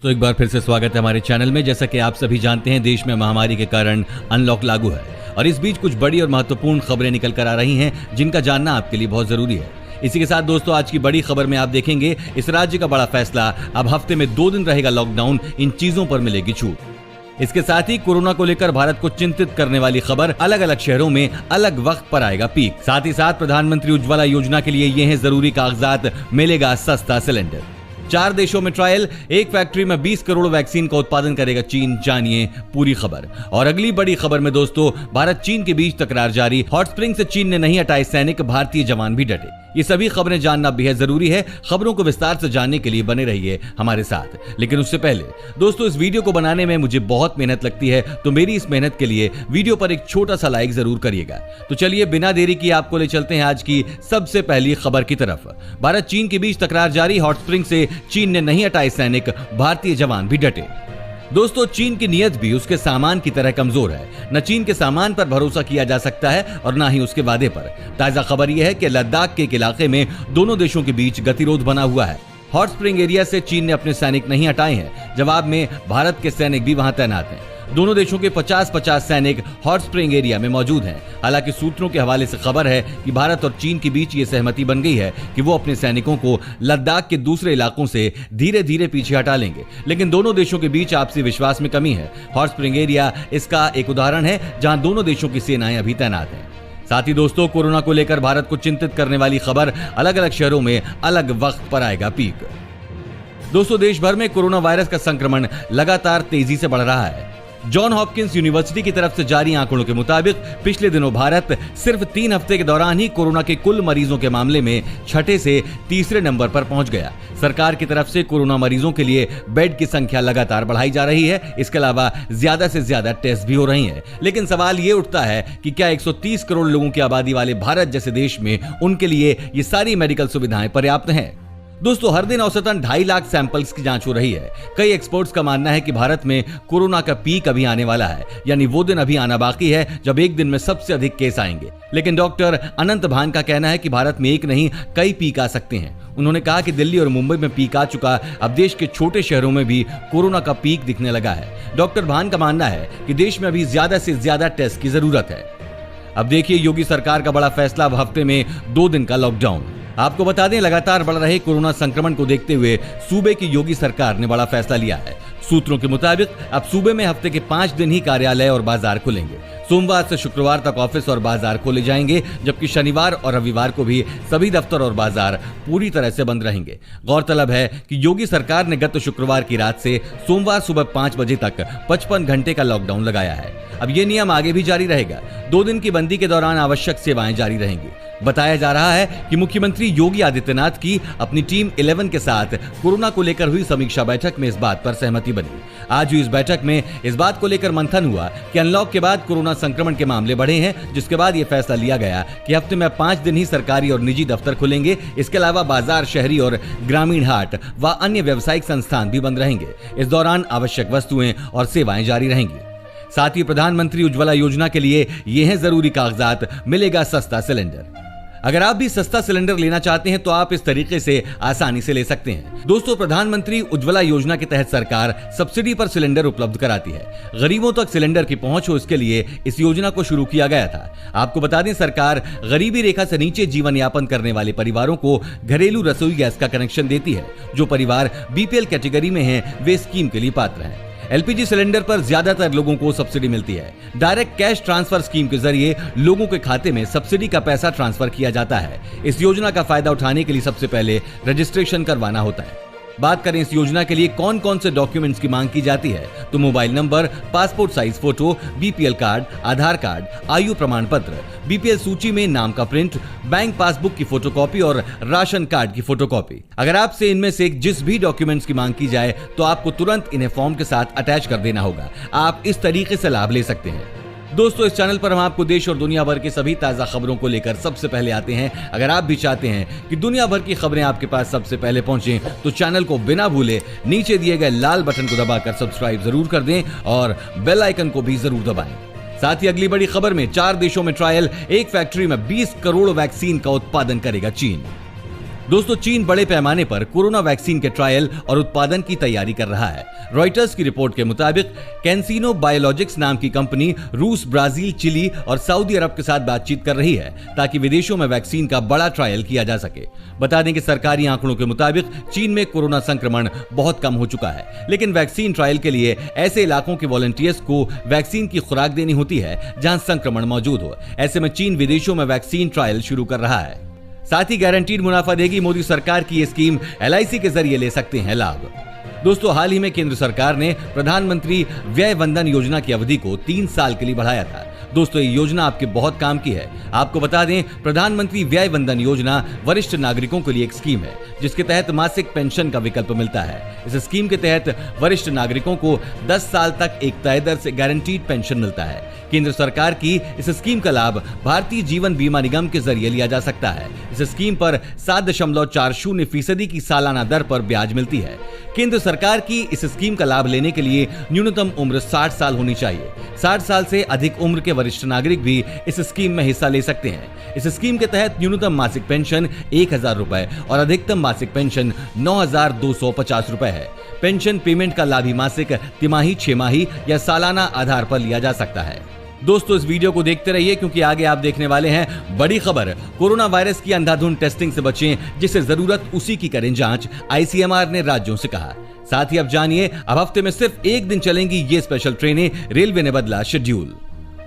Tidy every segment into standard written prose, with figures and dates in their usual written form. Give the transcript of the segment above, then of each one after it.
तो एक बार फिर से स्वागत है हमारे चैनल में। जैसा कि आप सभी जानते हैं, देश में महामारी के कारण अनलॉक लागू है और इस बीच कुछ बड़ी और महत्वपूर्ण खबरें निकल कर आ रही हैं जिनका जानना आपके लिए बहुत जरूरी है। इसी के साथ दोस्तों, आज की बड़ी खबर में आप देखेंगे इस राज्य का बड़ा फैसला, अब हफ्ते में 2 दिन रहेगा लॉकडाउन, इन चीजों पर मिलेगी छूट। इसके साथ ही कोरोना को लेकर भारत को चिंतित करने वाली खबर, अलग अलग शहरों में अलग वक्त पर आएगा पीक। साथ ही साथ प्रधानमंत्री उज्ज्वला योजना के लिए ये हैं जरूरी कागजात, मिलेगा सस्ता सिलेंडर। 4 देशों में ट्रायल, एक फैक्ट्री में 20 करोड़ वैक्सीन का उत्पादन करेगा चीन, जानिए पूरी खबर। और अगली बड़ी खबर में दोस्तों, भारत चीन के बीच तकरार जारी, हॉट स्प्रिंग से चीन ने नहीं हटाए सैनिक, भारतीय जवान भी डटे। ये सभी खबरें जानना बेहद जरूरी है। खबरों को विस्तार से जानने के लिए बने रहिए हमारे साथ। लेकिन उससे पहले दोस्तों, इस वीडियो को बनाने में मुझे बहुत मेहनत लगती है, तो मेरी इस मेहनत के लिए वीडियो पर एक छोटा सा लाइक जरूर करिएगा। तो चलिए बिना देरी किए आपको ले चलते हैं आज की सबसे पहली खबर की तरफ। भारत चीन के बीच तकरार जारी, हॉट स्प्रिंग से चीन ने नहीं हटाए सैनिक, भारतीय जवान भी डटे। दोस्तों, चीन की नीयत भी उसके सामान की तरह कमजोर है। न चीन के सामान पर भरोसा किया जा सकता है और न ही उसके वादे पर। ताजा खबर यह है कि लद्दाख के एक इलाके में दोनों देशों के बीच गतिरोध बना हुआ है। हॉट स्प्रिंग एरिया से चीन ने अपने सैनिक नहीं हटाए हैं, जवाब में भारत के सैनिक भी वहां तैनात हैं। दोनों देशों के 50-50 सैनिक हॉट स्प्रिंग एरिया में मौजूद हैं। हालांकि सूत्रों के हवाले से खबर है कि भारत और चीन के बीच ये सहमति बन गई है कि वो अपने सैनिकों को लद्दाख के दूसरे इलाकों से धीरे धीरे पीछे हटा लेंगे। लेकिन दोनों देशों के बीच आपसी विश्वास में कमी है। हॉट स्प्रिंग एरिया इसका एक उदाहरण है, जहां दोनों देशों की सेनाएं अभी तैनात हैं। साथ ही दोस्तों, कोरोना को लेकर भारत को चिंतित करने वाली खबर, अलग अलग शहरों में अलग वक्त पर आएगा पीक। दोस्तों, देश भर में कोरोना वायरस का संक्रमण लगातार तेजी से बढ़ रहा है। जॉन हॉपकिंस यूनिवर्सिटी की तरफ से जारी आंकड़ों के मुताबिक पिछले दिनों भारत सिर्फ 3 हफ्ते के दौरान ही कोरोना के कुल मरीजों के मामले में 6 से तीसरे नंबर पर पहुंच गया। सरकार की तरफ से कोरोना मरीजों के लिए बेड की संख्या लगातार बढ़ाई जा रही है। इसके अलावा ज्यादा से ज्यादा टेस्ट भी हो रही हैं। लेकिन सवाल ये उठता है कि क्या 130 करोड़ लोगों की आबादी वाले भारत जैसे देश में उनके लिए ये सारी मेडिकल सुविधाएं पर्याप्त हैं? दोस्तों, हर दिन औसतन 2.5 लाख सैंपल्स की जांच हो रही है। कई एक्सपर्ट्स का मानना है कि भारत में कोरोना का पीक अभी आने वाला है, यानी वो दिन अभी आना बाकी है जब एक दिन में सबसे अधिक केस आएंगे। लेकिन डॉक्टर अनंत भान का कहना है कि भारत में एक नहीं कई पीक आ सकते हैं। उन्होंने कहा कि दिल्ली और मुंबई में पीक आ चुका, अब देश के छोटे शहरों में भी कोरोना का पीक दिखने लगा है। डॉक्टर भान का मानना है कि देश में अभी ज्यादा से ज्यादा टेस्ट की जरूरत है। अब देखिए योगी सरकार का बड़ा फैसला, अब हफ्ते में 2 दिन का लॉकडाउन। आपको बता दें, लगातार बढ़ रहे कोरोना संक्रमण को देखते हुए सूबे की योगी सरकार ने बड़ा फैसला लिया है। सूत्रों के मुताबिक अब सूबे में हफ्ते के 5 दिन ही कार्यालय और बाजार खुलेंगे। सोमवार से शुक्रवार तक ऑफिस और बाजार खोले जाएंगे, जबकि शनिवार और रविवार को भी सभी दफ्तर और बाजार पूरी तरह से बंद रहेंगे। गौरतलब है कि योगी सरकार ने गत शुक्रवार की रात से सोमवार सुबह 5 बजे तक 55 घंटे का लॉकडाउन लगाया है। अब ये नियम आगे भी जारी रहेगा। 2 दिन की बंदी के दौरान आवश्यक सेवाएं जारी रहेंगी। बताया जा रहा है कि मुख्यमंत्री योगी आदित्यनाथ की अपनी टीम 11 के साथ कोरोना को लेकर हुई समीक्षा बैठक में इस बात पर सहमति बनी। आज हुई इस बैठक में इस बात को लेकर मंथन हुआ कि अनलॉक के बाद कोरोना संक्रमण के मामले बढ़े हैं, जिसके बाद यह फैसला लिया गया कि हफ्ते में 5 दिन ही सरकारी और निजी दफ्तर खुलेंगे। इसके अलावा बाजार, शहरी और ग्रामीण हाट व अन्य व्यावसायिक संस्थान भी बंद रहेंगे। इस दौरान आवश्यक वस्तुएं और सेवाएं जारी रहेंगी। साथ ही प्रधानमंत्री उज्ज्वला योजना के लिए ये हैं जरूरी कागजात, मिलेगा सस्ता सिलेंडर। अगर आप भी सस्ता सिलेंडर लेना चाहते हैं तो आप इस तरीके से आसानी से ले सकते हैं। दोस्तों, प्रधानमंत्री उज्ज्वला योजना के तहत सरकार सब्सिडी पर सिलेंडर उपलब्ध कराती है। गरीबों तक सिलेंडर की पहुंच हो, इसके लिए इस योजना को शुरू किया गया था। आपको बता दें, सरकार गरीबी रेखा से नीचे जीवन यापन करने वाले परिवारों को घरेलू रसोई गैस का कनेक्शन देती है। जो परिवार बीपीएल कैटेगरी में हैं, वे स्कीम के लिए पात्र हैं। एलपीजी सिलेंडर पर ज्यादातर लोगों को सब्सिडी मिलती है। डायरेक्ट कैश ट्रांसफर स्कीम के जरिए लोगों के खाते में सब्सिडी का पैसा ट्रांसफर किया जाता है। इस योजना का फायदा उठाने के लिए सबसे पहले रजिस्ट्रेशन करवाना होता है। बात करें इस योजना के लिए कौन कौन से डॉक्यूमेंट्स की मांग की जाती है, तो mobile number, passport size photo, BPL card, Aadhaar card, आयु प्रमाण पत्र, बीपीएल सूची में नाम का प्रिंट, बैंक पासबुक की फोटोकॉपी और राशन कार्ड की फोटोकॉपी। अगर आपसे इनमें से जिस भी डॉक्यूमेंट्स की मांग की जाए तो आपको तुरंत इन्हें फॉर्म के साथ अटैच कर देना होगा। आप इस तरीके से लाभ ले सकते हैं। दोस्तों, इस चैनल पर हम आपको देश और दुनिया भर की सभी ताजा खबरों को लेकर सबसे पहले आते हैं। अगर आप भी चाहते हैं कि दुनिया भर की खबरें आपके पास सबसे पहले पहुंचे, तो चैनल को बिना भूले नीचे दिए गए लाल बटन को दबाकर सब्सक्राइब जरूर कर दें और बेल आइकन को भी जरूर दबाएं। साथ ही अगली बड़ी खबर में 4 देशों में ट्रायल, एक फैक्ट्री में 20 करोड़ वैक्सीन का उत्पादन करेगा चीन। दोस्तों, चीन बड़े पैमाने पर कोरोना वैक्सीन के ट्रायल और उत्पादन की तैयारी कर रहा है। रॉयटर्स की रिपोर्ट के मुताबिक कैंसिनो बायोलॉजिक्स नाम की कंपनी रूस, ब्राजील, चिली और सऊदी अरब के साथ बातचीत कर रही है ताकि विदेशों में वैक्सीन का बड़ा ट्रायल किया जा सके। बता दें कि सरकारी आंकड़ों के मुताबिक चीन में कोरोना संक्रमण बहुत कम हो चुका है, लेकिन वैक्सीन ट्रायल के लिए ऐसे इलाकों के वॉलंटियर्स को वैक्सीन की खुराक देनी होती है जहां संक्रमण मौजूद हो। ऐसे में चीन विदेशों में वैक्सीन ट्रायल शुरू कर रहा है। साथ ही गारंटीड मुनाफा देगी मोदी सरकार की ये स्कीम LIC के जरिए ले सकते हैं लाभ। दोस्तों, हाल ही में केंद्र सरकार ने प्रधानमंत्री व्यय वंदन योजना की अवधि को 3 साल के लिए बढ़ाया था। दोस्तों, ये योजना आपके बहुत काम की है। आपको बता दें, प्रधानमंत्री व्यय वंदन योजना वरिष्ठ नागरिकों के लिए एक स्कीम है जिसके तहत मासिक पेंशन का विकल्प मिलता है। इस स्कीम के तहत वरिष्ठ नागरिकों को 10 साल तक एक तय दर से गारंटीड पेंशन मिलता है। केंद्र सरकार की इस स्कीम का लाभ भारतीय जीवन बीमा निगम के जरिए लिया जा सकता है। इस स्कीम पर 7.40% की सालाना दर पर ब्याज मिलती है। केंद्र सरकार की इस स्कीम का लाभ लेने के लिए न्यूनतम उम्र 60 साल होनी चाहिए। 60 साल से अधिक उम्र के वरिष्ठ नागरिक भी इस स्कीम में हिस्सा ले सकते हैं। इस स्कीम के तहत न्यूनतम मासिक पेंशन 1000 रुपए और अधिकतम मासिक पेंशन 9250 रुपए है। पेंशन पेमेंट का लाभ ही मासिक, तिमाही, 6 माही या सालाना आधार पर लिया जा सकता है। दोस्तों, इस वीडियो को देखते रहिए क्योंकि आगे आप देखने वाले हैं बड़ी खबर। कोरोना वायरस की अंधाधुंध टेस्टिंग से बचें, जिसे जरूरत उसी की करें जांच, ICMR ने राज्यों से कहा। साथ ही अब जानिए, अब हफ्ते में सिर्फ एक दिन चलेंगी ये स्पेशल ट्रेनें, रेलवे ने बदला शेड्यूल।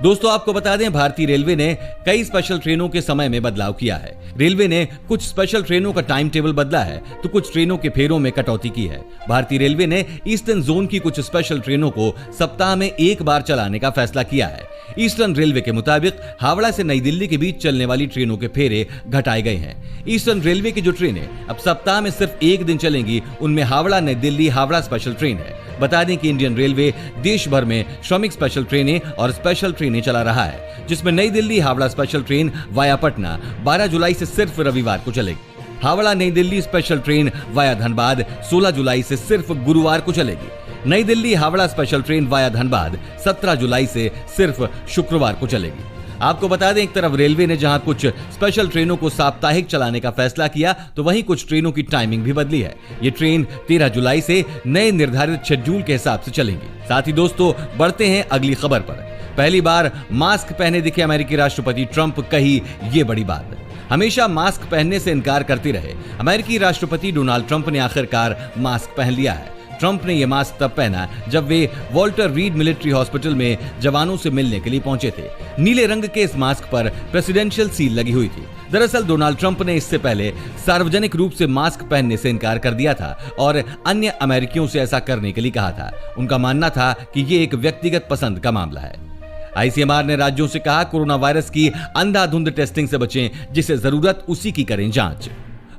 दोस्तों, आपको बता दें, भारतीय रेलवे ने कई स्पेशल ट्रेनों के समय में बदलाव किया है। रेलवे ने कुछ स्पेशल ट्रेनों का टाइम टेबल बदला है तो कुछ ट्रेनों के फेरों में कटौती की है। भारतीय रेलवे ने ईस्टर्न जोन की कुछ स्पेशल ट्रेनों को सप्ताह में एक बार चलाने का फैसला किया है। ईस्टर्न रेलवे के मुताबिक हावड़ा से नई दिल्ली के बीच चलने वाली ट्रेनों के फेरे घटाए गए हैं। ईस्टर्न रेलवे की जो ट्रेनें अब सप्ताह में सिर्फ एक दिन चलेंगी, उनमें हावड़ा नई दिल्ली हावड़ा स्पेशल ट्रेन है। बता दें कि इंडियन रेलवे देश भर में श्रमिक स्पेशल ट्रेनें और स्पेशल ट्रेनें चला रहा है, जिसमें नई Delhi Howrah special train via Patna 12 जुलाई से सिर्फ रविवार को चलेगी। हावड़ा नई Delhi special train via Dhanbad 16 जुलाई से सिर्फ गुरुवार को चलेगी। नई Delhi Howrah special train via Dhanbad 17 जुलाई से सिर्फ शुक्रवार को चलेगी। आपको बता दें, एक तरफ रेलवे ने जहां कुछ स्पेशल ट्रेनों को साप्ताहिक चलाने का फैसला किया, तो वहीं कुछ ट्रेनों की टाइमिंग भी बदली है। ये ट्रेन 13 जुलाई से नए निर्धारित शेड्यूल के हिसाब से चलेंगी। साथ ही दोस्तों, बढ़ते हैं अगली खबर पर। पहली बार मास्क पहने दिखे अमेरिकी राष्ट्रपति ट्रंप, कही ये बड़ी बात। हमेशा मास्क पहनने से इनकार करते रहे अमेरिकी राष्ट्रपति डोनाल्ड ट्रंप ने आखिरकार मास्क पहन लिया है। ट्रंप ने यह मास्क तब पहना जब वे वॉल्टर रीड मिलिट्री हॉस्पिटल में जवानों से मिलने के लिए पहुंचे थे। नीले रंग के इस मास्क पर प्रेसिडेंशियल सील लगी हुई थी। दरअसल डोनाल्ड ट्रंप ने इससे पहले सार्वजनिक रूप से मास्क पहनने से इनकार कर दिया था और अन्य अमेरिकियों से ऐसा करने के लिए कहा था। उनका मानना था कि ये एक व्यक्तिगत पसंद का मामला है। ICMR ने राज्यों से कहा, कोरोना वायरस की अंधाधुंध टेस्टिंग से बचें, जिसे जरूरत उसी की करें जांच।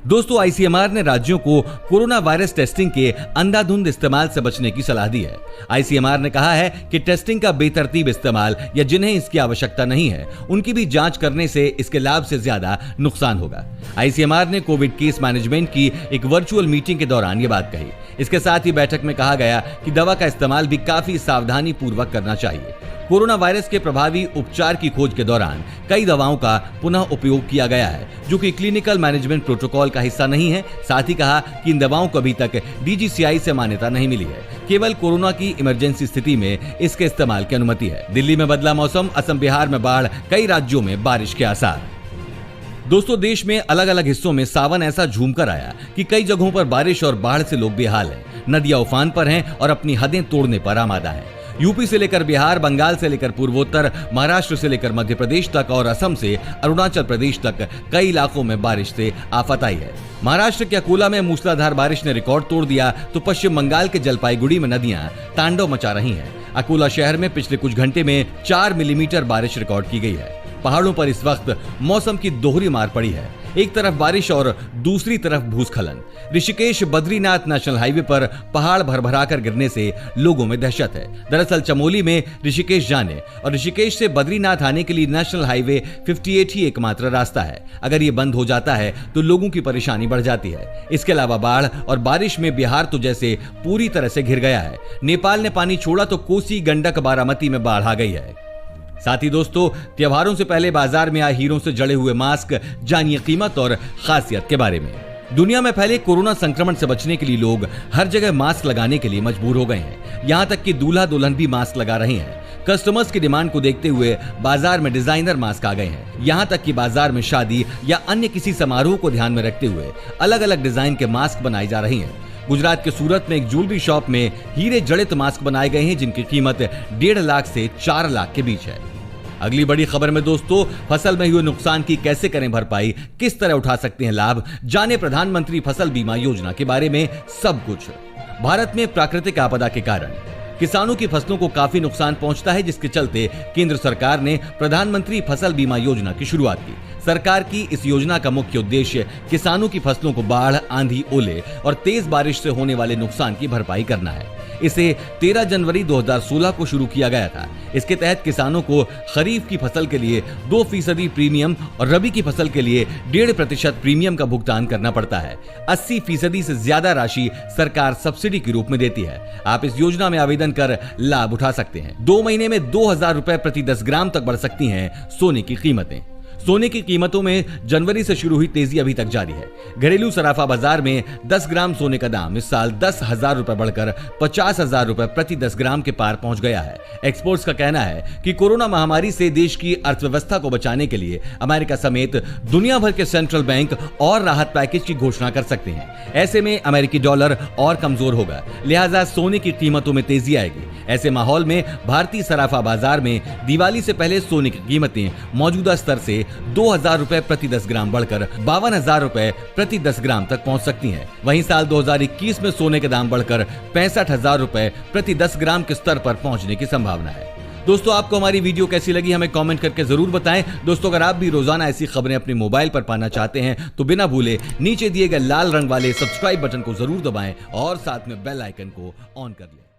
दोस्तों, ICMR ने राज्यों को कोरोना वायरस टेस्टिंग के अंधाधुंध इस्तेमाल से बचने की सलाह दी है। ICMR ने कहा है कि टेस्टिंग का बेतरतीब इस्तेमाल या जिन्हें इसकी आवश्यकता नहीं है, उनकी भी जांच करने से इसके लाभ से ज्यादा नुकसान होगा। ICMR ने कोविड केस मैनेजमेंट की एक वर्चुअल मीटिंग के दौरान ये बात कही। इसके साथ ही बैठक में कहा गया कि दवा का इस्तेमाल भी काफी सावधानी पूर्वक करना चाहिए। कोरोना वायरस के प्रभावी उपचार की खोज के दौरान कई दवाओं का पुनः उपयोग किया गया है, जो कि क्लिनिकल मैनेजमेंट प्रोटोकॉल का हिस्सा नहीं है। साथ ही कहा कि इन दवाओं को अभी तक DGCI से मान्यता नहीं मिली है। केवल कोरोना की इमरजेंसी स्थिति में इसके इस्तेमाल की अनुमति है। दिल्ली में बदला मौसम, असम बिहार में बाढ़, कई राज्यों में बारिश के आसार। दोस्तों, देश में अलग अलग हिस्सों में सावन ऐसा झूम कर आया कि कई जगहों पर बारिश और बाढ़ से लोग बेहाल हैं। नदियां उफान पर हैं और अपनी हदें तोड़ने पर आमादा हैं। यूपी से लेकर बिहार, बंगाल से लेकर पूर्वोत्तर, महाराष्ट्र से लेकर मध्य प्रदेश तक और असम से अरुणाचल प्रदेश तक कई इलाकों में बारिश से आफत आई है। महाराष्ट्र के अकोला में मूसलाधार बारिश ने रिकॉर्ड तोड़ दिया, तो पश्चिम बंगाल के जलपाईगुड़ी में नदियां तांडव मचा रही हैं। अकोला शहर में पिछले कुछ घंटे में 4 मिलीमीटर बारिश रिकॉर्ड की गई है। पहाड़ों पर इस वक्त मौसम की दोहरी मार पड़ी है, एक तरफ बारिश और दूसरी तरफ भूस्खलन। ऋषिकेश बद्रीनाथ नेशनल हाईवे पर पहाड़ भरभरा कर गिरने से लोगों में दहशत है। दरअसल चमोली में ऋषिकेश जाने और ऋषिकेश से बद्रीनाथ आने के लिए नेशनल हाईवे 58 ही एकमात्र रास्ता है। अगर ये बंद हो जाता है तो लोगों की परेशानी बढ़ जाती है। इसके अलावा बाढ़ और बारिश में बिहार तो जैसे पूरी तरह से घिर गया है। नेपाल ने पानी छोड़ा तो कोसी, गंडक, बारामती में बाढ़ आ गई है। साथ ही दोस्तों, त्योहारों से पहले बाजार में आए हीरों से जड़े हुए मास्क, जानिए कीमत और खासियत के बारे में। दुनिया में फैले कोरोना संक्रमण से बचने के लिए लोग हर जगह मास्क लगाने के लिए मजबूर हो गए हैं। यहाँ तक कि दूल्हा दुल्हन भी मास्क लगा रहे हैं। कस्टमर्स की डिमांड को देखते हुए बाजार में डिजाइनर मास्क आ गए हैं। यहाँ तक कि बाजार में शादी या अन्य किसी समारोह को ध्यान में रखते हुए अलग अलग डिजाइन के मास्क बनाए जा रहे हैं। गुजरात के सूरत में एक ज्वेलरी शॉप में हीरे जड़ित मास्क बनाए गए हैं, जिनकी कीमत 1.5 लाख से 4 लाख के बीच है। अगली बड़ी खबर में दोस्तों, फसल में हुए नुकसान की कैसे करें भरपाई, किस तरह उठा सकते हैं लाभ, जाने प्रधानमंत्री फसल बीमा योजना के बारे में सब कुछ। भारत में प्राकृतिक आपदा के कारण किसानों की फसलों को काफी नुकसान पहुंचता है, जिसके चलते केंद्र सरकार ने प्रधानमंत्री फसल बीमा योजना की शुरुआत की। सरकार की इस योजना का मुख्य उद्देश्य किसानों की फसलों को बाढ़, आंधी, ओले और तेज बारिश से होने वाले नुकसान की भरपाई करना है। इसे 13 जनवरी 2016 को शुरू किया गया था। इसके तहत किसानों को खरीफ की फसल के लिए 2% प्रीमियम और रबी की फसल के लिए 1.5% प्रीमियम का भुगतान करना पड़ता है। 80% से ज्यादा राशि सरकार सब्सिडी के रूप में देती है। आप इस योजना में आवेदन कर लाभ उठा सकते हैं। 2 महीने में 2000 रुपए प्रति 10 ग्राम तक बढ़ सकती हैं सोने की कीमतें। सोने की कीमतों में जनवरी से शुरू हुई तेजी अभी तक जारी है। घरेलू सराफा बाजार में 10 ग्राम सोने का दाम इस साल 10,000 रुपए बढ़कर 50,000 रुपए प्रति 10 ग्राम के पार पहुंच गया है। एक्सपर्ट्स का कहना है कि कोरोना महामारी से देश की अर्थव्यवस्था को बचाने के लिए अमेरिका समेत दुनिया भर के सेंट्रल बैंक और राहत पैकेज की घोषणा कर सकते हैं। ऐसे में अमेरिकी डॉलर और कमजोर होगा, लिहाजा सोने की कीमतों में तेजी आएगी। ऐसे माहौल में भारतीय सराफा बाजार में दिवाली से पहले सोने की कीमतें मौजूदा स्तर से 2,000 रुपए प्रति 10 ग्राम बढ़कर 52,000 रुपए प्रति 10 ग्राम तक पहुंच सकती हैं। वहीं साल 2021 में सोने के दाम बढ़कर 65,000 रुपए प्रति 10 ग्राम के स्तर पर पहुंचने की संभावना है। दोस्तों, आपको हमारी वीडियो कैसी लगी हमें कमेंट करके जरूर बताएं। दोस्तों, अगर आप भी रोजाना ऐसी खबरें अपने मोबाइल पर पाना चाहते हैं तो बिना भूले नीचे दिए गए लाल रंग वाले सब्सक्राइब बटन को जरूर दबाएं और साथ में बेल आइकन को ऑन कर लें।